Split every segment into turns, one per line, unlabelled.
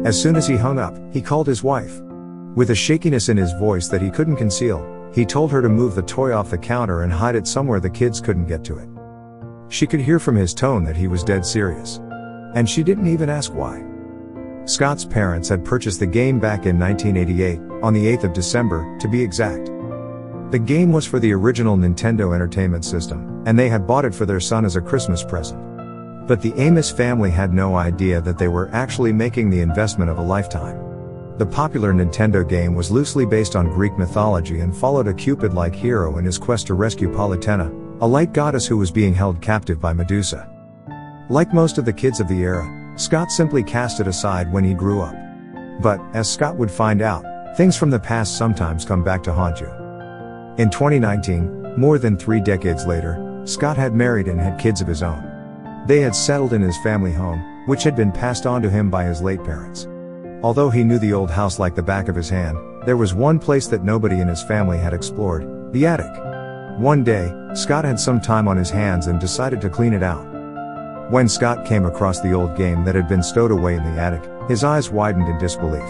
As soon as he hung up, he called his wife. With a shakiness in his voice that he couldn't conceal, he told her to move the toy off the counter and hide it somewhere the kids couldn't get to it. She could hear from his tone that he was dead serious. And she didn't even ask why. Scott's parents had purchased the game back in 1988, on the 8th of December, to be exact. The game was for the original Nintendo Entertainment System, and they had bought it for their son as a Christmas present. But the Amos family had no idea that they were actually making the investment of a lifetime. The popular Nintendo game was loosely based on Greek mythology and followed a Cupid-like hero in his quest to rescue Polytena, a light goddess who was being held captive by Medusa. Like most of the kids of the era, Scott simply cast it aside when he grew up. But, as Scott would find out, things from the past sometimes come back to haunt you. In 2019, more than 3 decades later, Scott had married and had kids of his own. They had settled in his family home, which had been passed on to him by his late parents. Although he knew the old house like the back of his hand, there was one place that nobody in his family had explored: the attic. One day, Scott had some time on his hands and decided to clean it out. When Scott came across the old game that had been stowed away in the attic, his eyes widened in disbelief.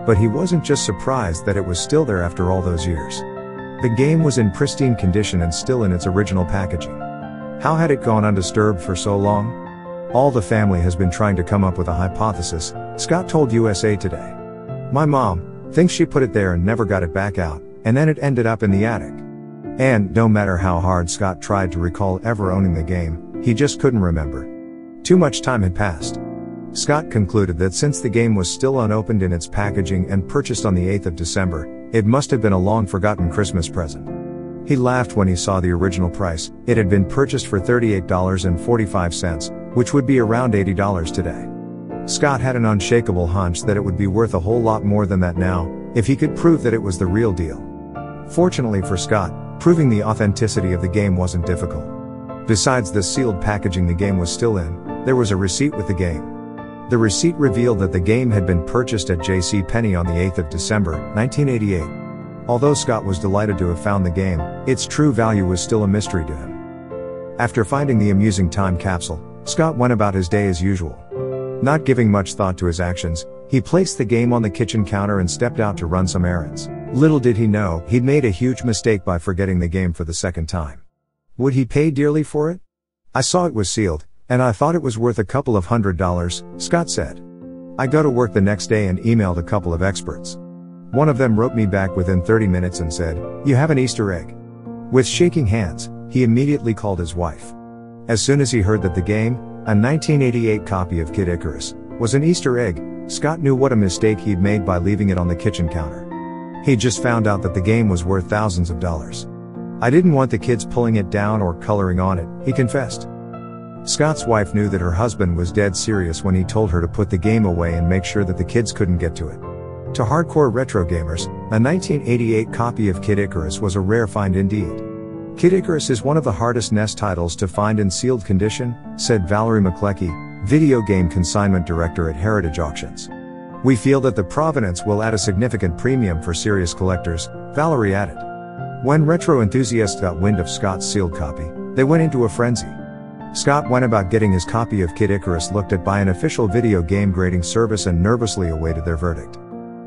But he wasn't just surprised that it was still there after all those years. The game was in pristine condition and still in its original packaging. How had it gone undisturbed for so long? All the family has been trying to come up with a hypothesis, Scott told USA Today. My mom thinks she put it there and never got it back out, and then it ended up in the attic. And, no matter how hard Scott tried to recall ever owning the game, he just couldn't remember. Too much time had passed. Scott concluded that since the game was still unopened in its packaging and purchased on the 8th of December, it must have been a long-forgotten Christmas present. He laughed when he saw the original price. It had been purchased for $38.45, which would be around $80 today. Scott had an unshakable hunch that it would be worth a whole lot more than that now, if he could prove that it was the real deal. Fortunately for Scott, proving the authenticity of the game wasn't difficult. Besides the sealed packaging the game was still in, there was a receipt with the game. The receipt revealed that the game had been purchased at JCPenney on the 8th of December, 1988. Although Scott was delighted to have found the game, its true value was still a mystery to him. After finding the amusing time capsule, Scott went about his day as usual. Not giving much thought to his actions, he placed the game on the kitchen counter and stepped out to run some errands. Little did he know, he'd made a huge mistake by forgetting the game for the second time. Would he pay dearly for it? I saw it was sealed, and I thought it was worth a couple of $100, Scott said. I go to work the next day and emailed a couple of experts. One of them wrote me back within 30 minutes and said, "You have an Easter egg." With shaking hands, he immediately called his wife. As soon as he heard that the game, a 1988 copy of Kid Icarus, was an Easter egg, Scott knew what a mistake he'd made by leaving it on the kitchen counter. He'd just found out that the game was worth thousands of dollars. I didn't want the kids pulling it down or coloring on it, he confessed. Scott's wife knew that her husband was dead serious when he told her to put the game away and make sure that the kids couldn't get to it. To hardcore retro gamers, a 1988 copy of Kid Icarus was a rare find indeed. Kid Icarus is one of the hardest NES titles to find in sealed condition, said Valerie McCleckey, video game consignment director at Heritage Auctions. We feel that the provenance will add a significant premium for serious collectors, Valerie added. When retro enthusiasts got wind of Scott's sealed copy, they went into a frenzy. Scott went about getting his copy of Kid Icarus looked at by an official video game grading service and nervously awaited their verdict.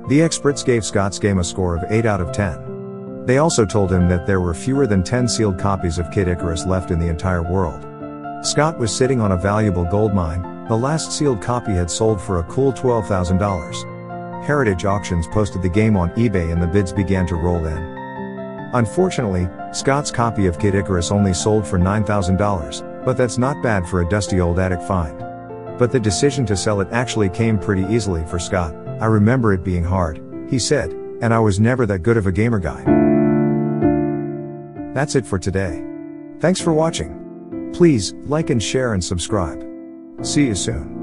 The experts gave Scott's game a score of 8 out of 10. They also told him that there were fewer than 10 sealed copies of Kid Icarus left in the entire world. Scott was sitting on a valuable gold mine. The last sealed copy had sold for a cool $12,000. Heritage Auctions posted the game on eBay and the bids began to roll in. Unfortunately, Scott's copy of Kid Icarus only sold for $9,000, but that's not bad for a dusty old attic find. But the decision to sell it actually came pretty easily for Scott. I remember it being hard, he said, and I was never that good of a gamer guy. That's it for today. Thanks for watching. Please, like and share and subscribe. See you soon.